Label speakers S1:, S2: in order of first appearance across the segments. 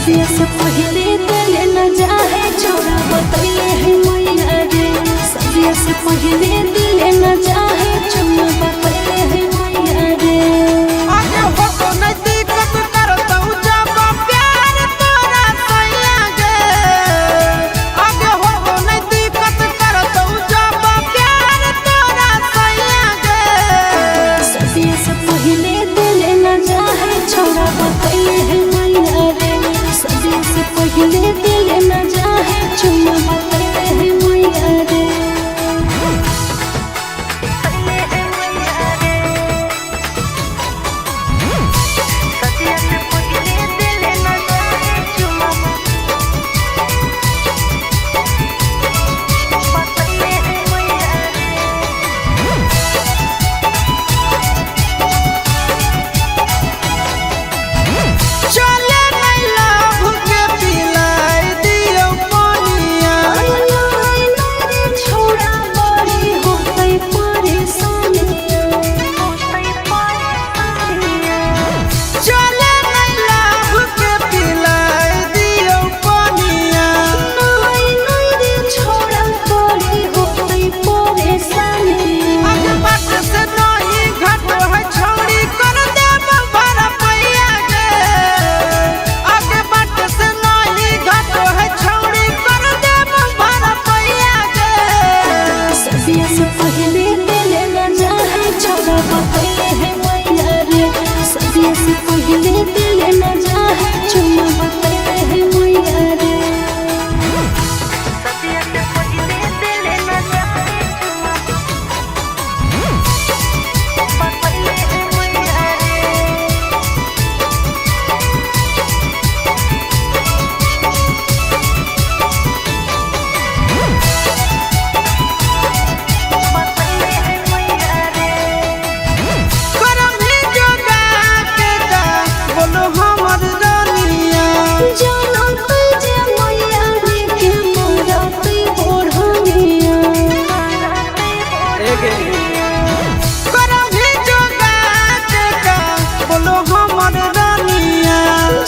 S1: सदिया से पहले दिल न जाए छोड़ा बतैले है मैया रे। सदिया से पहले दिल न जाए छोड़ा बतैले है मैया रे।
S2: आगे हो तो नहीं दिक्कत करता हूँ जब प्यार तोरा सैया गे। आगे हो तो नहीं दिक्कत करता हूँ जब प्यार तोरा सैया गे।
S1: सदिया से पहले दिल न जाए छोड़ा बतैले है मैया रे। सदिया से पहले दिल न जाए छोड़ा बतैले है मैया रे।
S2: चले नहीं लाभ के पिलाई दियो पानिया।
S1: छोड़ा बड़ी हो गई परेशानियाँ।
S2: चले नहीं लाभ के पिलाई दियो पानिया।
S1: छोड़ा बड़ी हो गई परेशानियाँ।
S2: आगे बात से नहीं घट है छौड़ी कर देब भरा पैया गे। आगे बात से नहीं घट है छौड़ी कर देब भरा पैया गे।
S1: सदिया से पहले दिल न जाए छोड़ा बतैले है मैया रे। सदिया से पहले दिल न जाए छोड़ा बतैले है मैया रे।
S2: करमी जोगा के जा बोलो हमर रानिया।
S1: जानो तुझे मैया रे के मोरती ओढ़निया।
S2: करमी जोगा के जा बोलो हमर रानिया।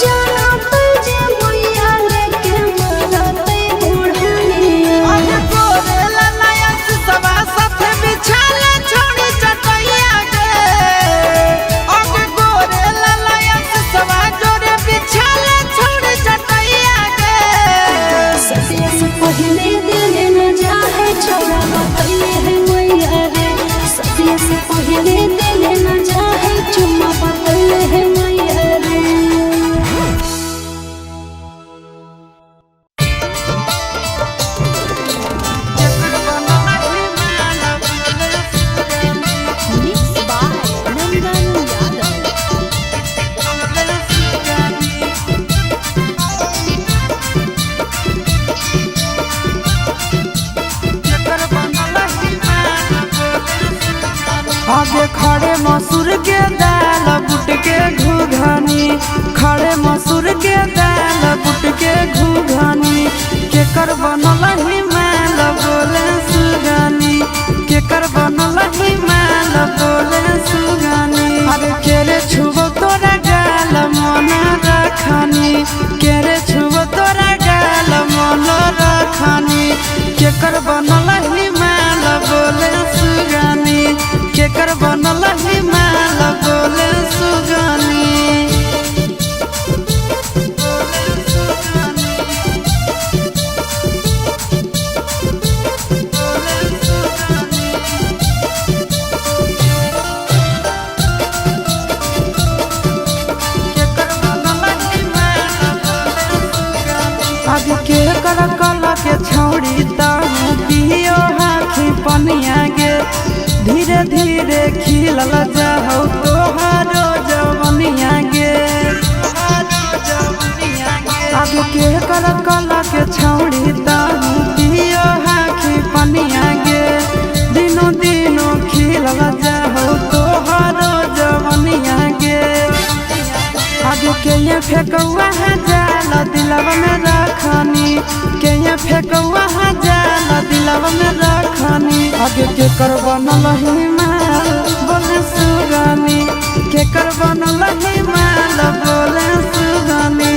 S1: जानो तुझे मैया रे के मोरती ओढ़निया।
S2: आगे गोरे ललाया सवा साथे बिछाले छोड़ी चटैया गे। आगे गोरे ललाया सवा जोरे बिछाले छोड़ी चटैया गे।
S1: सदिया से पहले दिल न जाए छोड़ा बतैले है मैया रे। सदिया से पहले दिल न जाए चुम्मा बतैले है मैया रे। Mixed by Nandan Yadav.
S2: आगे खड़े मसूर के दाल बुट के घुघनी। खड़े मसूर के दाल बुट के घुघनी। केकर बनल ही माल बोले सुगानी। केकर बनल ही माल बोले सुगानी। अरे केरे छुबो तोरा गाल मन रखनी। केरे छुबो तोरा गाल मन रखनी। केकर बनल ही माल बोले सुगानी। केकर बनल ही माल बोले सुगानी। आगे के कर कल के छौड़ी ताहू पियो हाथी पनिया गे। धीरे धीरे खिलल जाहौ तोहारो जवनिया गे। आगे के कर कल के छौड़ी ताहू पियो हाथी पनिया गे। दिनो दिनो खिलल जाहौ तोहारो जवनिया गे। आगे के ये फेकौआ जाल दिलवा में रखनी। के ये फेकौआ जाल दिलवा में रखनी। आगे के कर बनल ही माल बोले सुगानी। के कर बनल ही माल बोले सुगानी।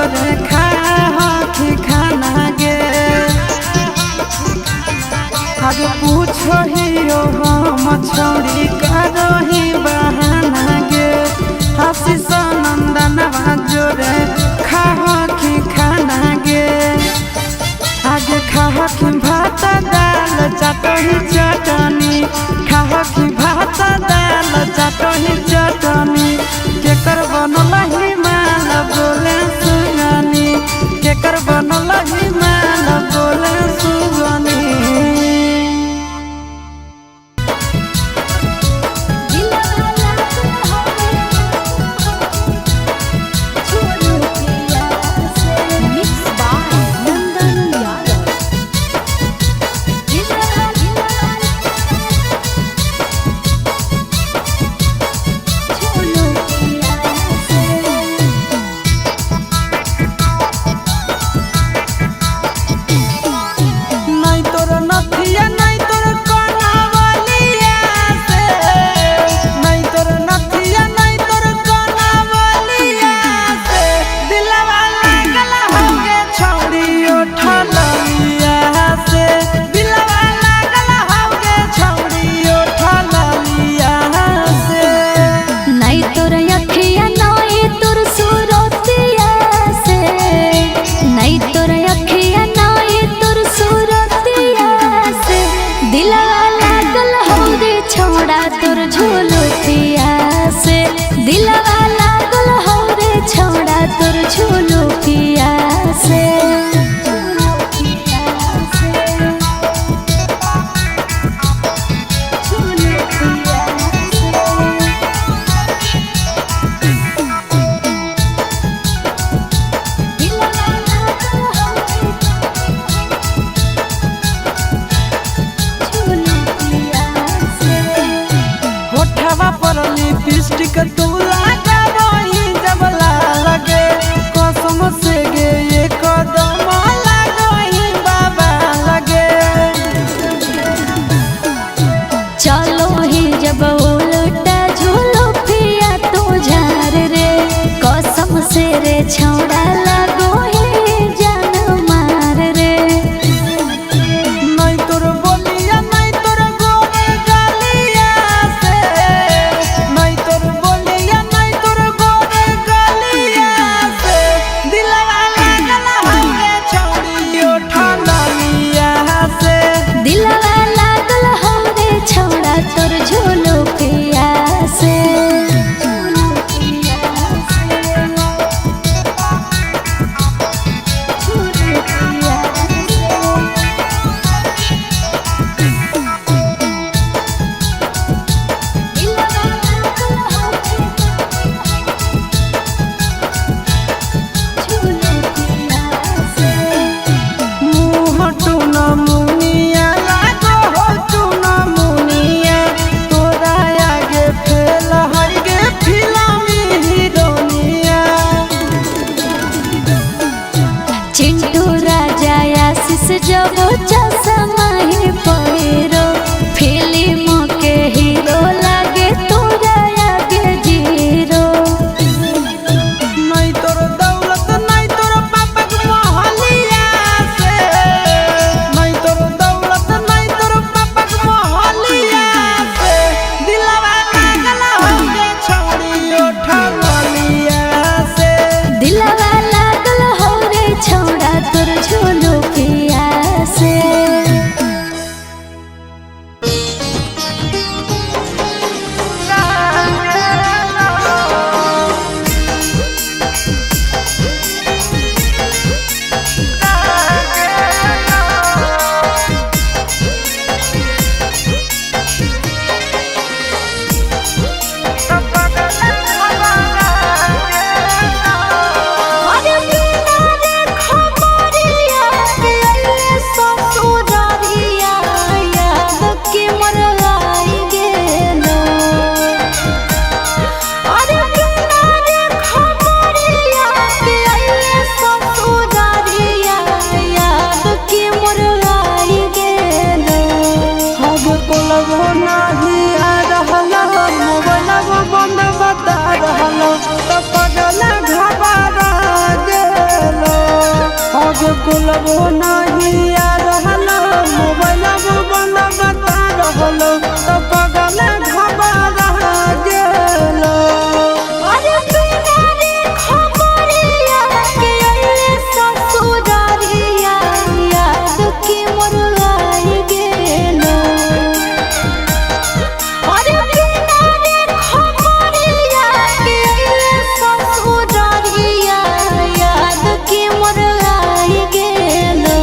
S2: जोरे खाखी खाना गे आगे पूछो ही हम छोड़ी करही बहाना गे हसी नंदनवा जोरे खाखी खाना गे आगे खाखी भात दाल चटनी चटनी खाखी भात दाल चटनी चटनी केकर बनल ही माल बोले सुगनी केकर बनल ही माल बोले सुगनी
S1: छौड़ा लगो हे जान मार रे
S2: नहीं तोर बोलिया नहीं तोर गोर गालिया से नहीं तोर बोलिया आगे कुलबो नहीं आ रहलो मोबाइल बंद बता रहलो तो पगल घबरा गेलो
S1: अरे बिना रे खबरिया के अइले ससुरारिया याद की मोर आई गेलो अरे बिना रे खबरिया के अइले ससुरारिया याद की मोर आई गेलो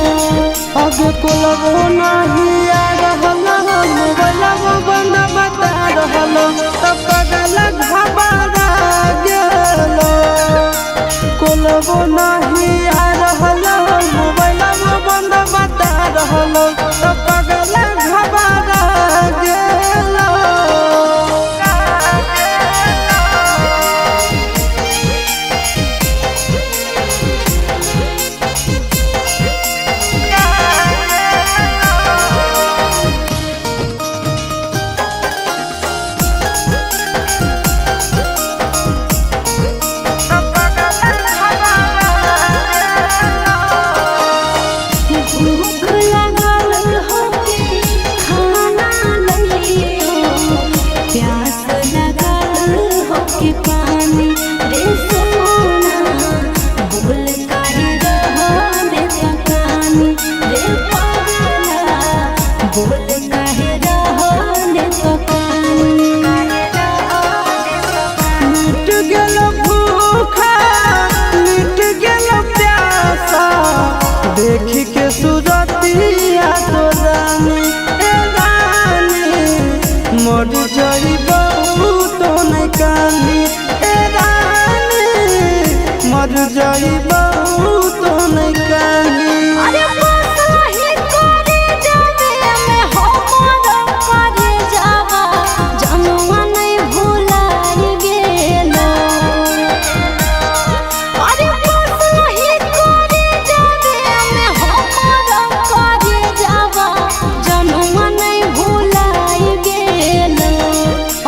S2: आगे कुलबो नहीं आ रहलो मोबाइल बंद बता रहलो तो पगल घबरा गेलो कुलबो नहीं आ रहलो मोबाइल बंद बता रहलो तो पगल घबरा गेलो
S1: भूख लागल होके खाना लइयो प्यास लागल होके पानी रे सोना बोल काहे रहने तकानी रे पागला बोल काहे रहने तकानी
S2: मिट गेलो भूखा मिट गेलो प्यासा देखी के सुरतिया तो रानी ए रानी मर जाइबो तो नहीं कानी ए रानी मर जाइबो तो नहीं कानी
S1: अरे बसही करे जावे में हमर करे जावा जनुआ नहीं भुलाई गेलो अरे बसही करे जावे में हमर करे जावा जनुआ नहीं भुलाई गेलो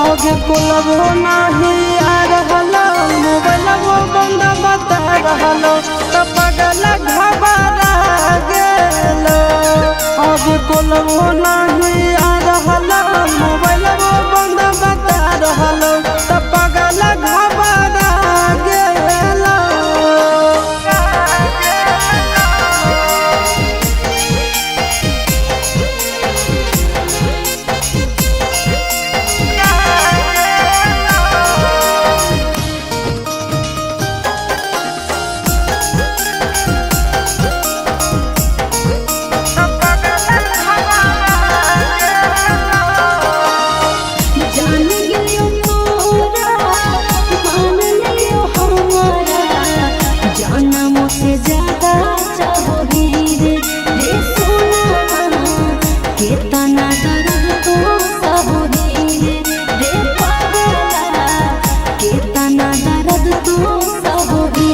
S2: आगे कुलबो नहीं आ रहलो मोबाइल बंद बता रहलो तो पगल घबरा गेलो आगे कुलबो नहीं आ रहलो मोबाइल बंद बता रहलो तो पगल घबरा गेलो
S1: जान गेलियो तोरा मान लियो हमारा जनम से ज्यादा चाहोगी रे सोना कितना दर्द तो सहोगी रे पागला कितना दर्द तो सहोगी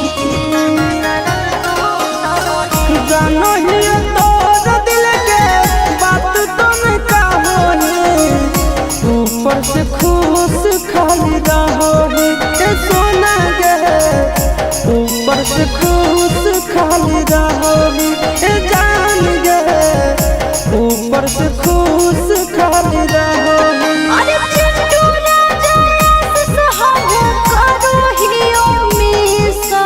S2: जानो ही तोर दिल के बात तो नहीं कहोही ऊपर से खुश खाली रहोही ए सोना गे ऊपर से खुश खाली रहोही ए जान गे ऊपर से खुश खाली रहोही
S1: अरे चिंटू ना जायस सहाय करो हियो मिसा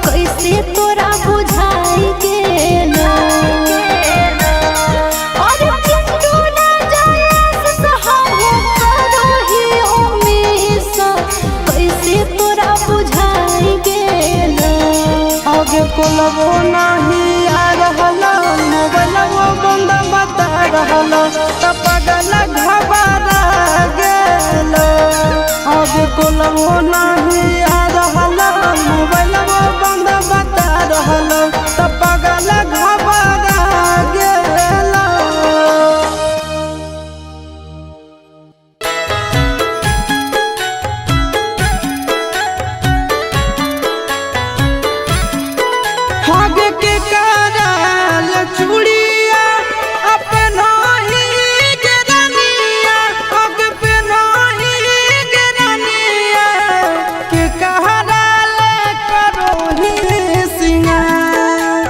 S1: कैसे तोरा बुझाई गेलो अरे चिंटू ना जायस सहाय करो हियो मिसा कैसे तोरा बुझाई गेलो
S2: आगे कुलबो नहीं आ रहलो मोबाइल बंद बता रहलो तो पगल घबरा गेलो आगे कुलबो नहीं आ रहलो मोबाइल बंद बता रहलो तो पगल घबरा गेलो आगे के कराल चूड़िया अपना ही गिरनिया आगे पे नहीं गिरनिया के कहराल करो ही सिंगार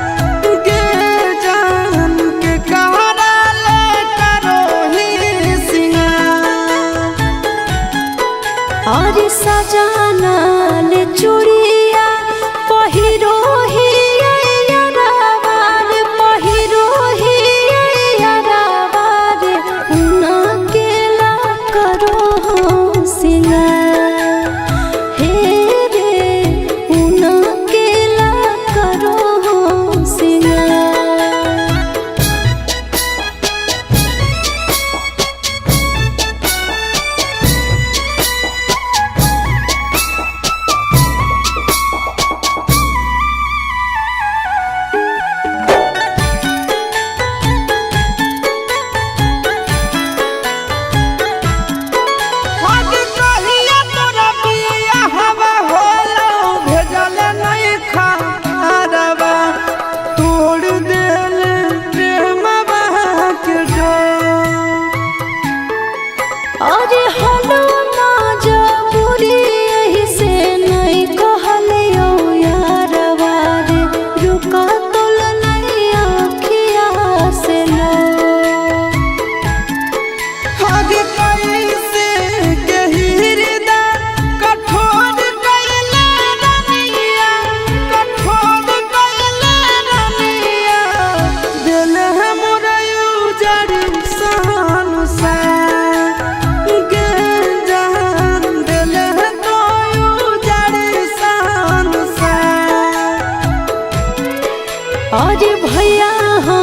S1: अरे भैया हो